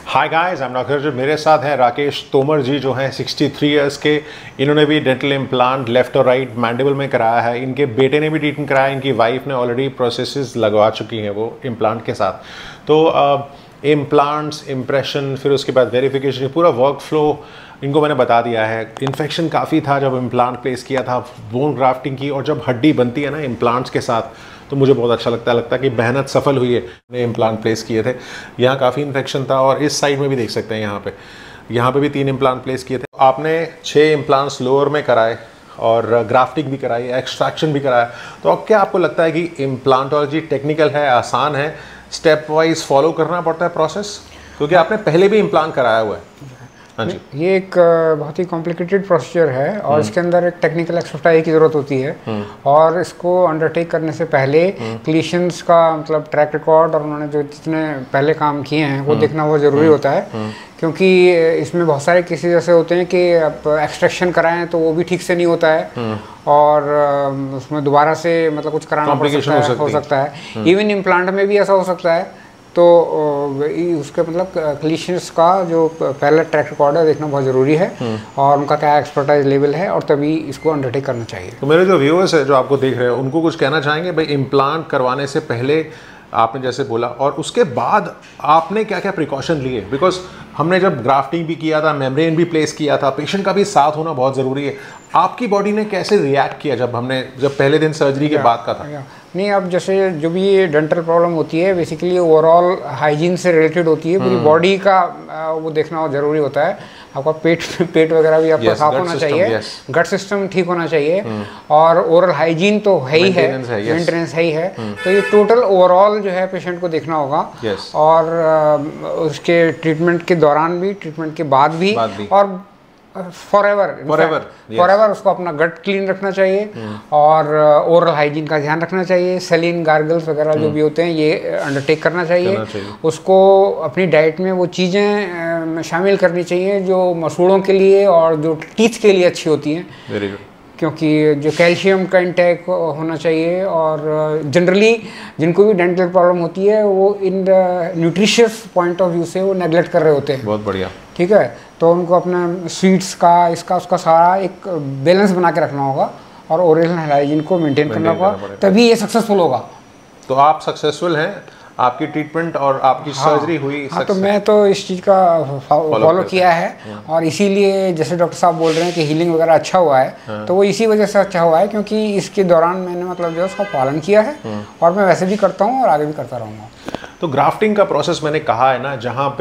Hi guys, I am doctor जो मेरे साथ हैं राकेश तोमर जी जो हैं 63 इयर्स के। इन्होंने भी डेंटल इम्प्लांट लेफ्ट और राइट मैंडिबल में कराया है। इनके बेटे ने भी ट्रीटमेंट कराया, इनकी वाइफ ने ऑलरेडी प्रोसेसेस लगवा चुकी हैं वो इम्प्लांट के साथ। तो इम्प्लांट्स, इम्प्रेशन, फिर उसके बाद वेरिफिकेशन, पूरा वर्क फ्लो इनको मैंने बता दिया है। इन्फेक्शन काफ़ी था जब इम्प्लांट प्लेस किया था, बोन ग्राफ्टिंग की, और जब हड्डी बनती है ना इम्प्लांट्स के साथ तो मुझे बहुत अच्छा लगता है कि मेहनत सफल हुई है। मैंने इम्प्लांट प्लेस किए थे, यहाँ काफ़ी इन्फेक्शन था, और इस साइड में भी देख सकते हैं यहाँ पे भी 3 इम्प्लांट प्लेस किए थे। आपने 6 इम्प्लांट्स लोअर में कराए और ग्राफ्टिंग भी कराई, एक्सट्रैक्शन भी कराया। तो अब क्या आपको लगता है कि इम्प्लांटोलॉजी टेक्निकल है, आसान है, स्टेप वाइज फॉलो करना पड़ता है प्रोसेस? क्योंकि आपने पहले भी इम्प्लांट कराया हुआ है। हाँ जी। ये एक बहुत ही कॉम्प्लिकेटेड प्रोसीजर है और इसके अंदर एक टेक्निकल एक्सपर्टाइज की ज़रूरत होती है। और इसको अंडरटेक करने से पहले क्लिनिशियंस का मतलब ट्रैक रिकॉर्ड और उन्होंने जो जितने पहले काम किए हैं वो देखना बहुत ज़रूरी होता है। क्योंकि इसमें बहुत सारे केसेस ऐसे होते हैं कि आप एक्सट्रैक्शन कराएं तो वो भी ठीक से नहीं होता है, और उसमें दोबारा से मतलब कुछ कराना हो सकता है। इवन इम्प्लांट में भी ऐसा हो सकता है। तो उसके मतलब क्लिनिशियंस का जो पहला ट्रैक रिकॉर्ड है देखना बहुत ज़रूरी है, और उनका क्या एक्सपर्टाइज लेवल है, और तभी इसको अंडरटेक करना चाहिए। तो मेरे जो व्यूअर्स है जो आपको देख रहे हैं उनको कुछ कहना चाहेंगे भाई, इम्प्लांट करवाने से पहले आपने जैसे बोला और उसके बाद आपने क्या क्या प्रिकॉशन लिए? बिकॉज हमने जब ग्राफ्टिंग भी किया था, मेम्ब्रेन भी प्लेस किया था, पेशेंट का भी साथ होना बहुत ज़रूरी है। आपकी बॉडी ने कैसे रिएक्ट किया जब पहले दिन सर्जरी के बाद का था? नहीं, अब जैसे जो भी ये डेंटल प्रॉब्लम होती है बेसिकली ओवरऑल हाइजीन से रिलेटेड होती है। पूरी बॉडी का वो देखना जरूरी होता है। आपका पेट वगैरह भी आपका साफ होना चाहिए, गट सिस्टम ठीक होना चाहिए, और ओरल हाइजीन तो है ही है, मेंटेनेंस है ही है। तो ये टोटल ओवरऑल जो है पेशेंट को देखना होगा, और उसके ट्रीटमेंट के दौरान भी, ट्रीटमेंट के बाद भी, और फॉरएवर उसको अपना गट क्लीन रखना चाहिए, और ओरल हाइजीन का ध्यान रखना चाहिए। सलीन, गार्गल्स वगैरह जो भी होते हैं ये अंडरटेक करना चाहिए। उसको अपनी डाइट में वो चीज़ें शामिल करनी चाहिए जो मसूड़ों के लिए और जो टीथ के लिए अच्छी होती हैं। Very good. क्योंकि जो कैल्शियम का इंटेक होना चाहिए, और जनरली जिनको भी डेंटल प्रॉब्लम होती है वो इन न्यूट्रिशियस पॉइंट ऑफ व्यू से वो नेगलेक्ट कर रहे होते हैं। बहुत बढ़िया। ठीक है, तो उनको अपना स्वीट्स का, इसका उसका सारा एक बैलेंस बना के रखना होगा, और ओरल हाइजीन को मेंटेन करना होगा, तभी ये सक्सेसफुल होगा। तो आप सक्सेसफुल हैं, आपकी ट्रीटमेंट और आपकी सर्जरी हुई? हाँ, तो मैं तो इस चीज़ का फॉलो किया है, और इसीलिए जैसे डॉक्टर साहब बोल रहे हैं कि हीलिंग वगैरह अच्छा हुआ है, तो वो इसी वजह से अच्छा हुआ है क्योंकि इसके दौरान मैंने मतलब जो उसका पालन किया है, और मैं वैसे भी करता हूँ और आगे भी करता रहूँगा। तो ग्राफ्टिंग का प्रोसेस मैंने कहा है ना, जहाँ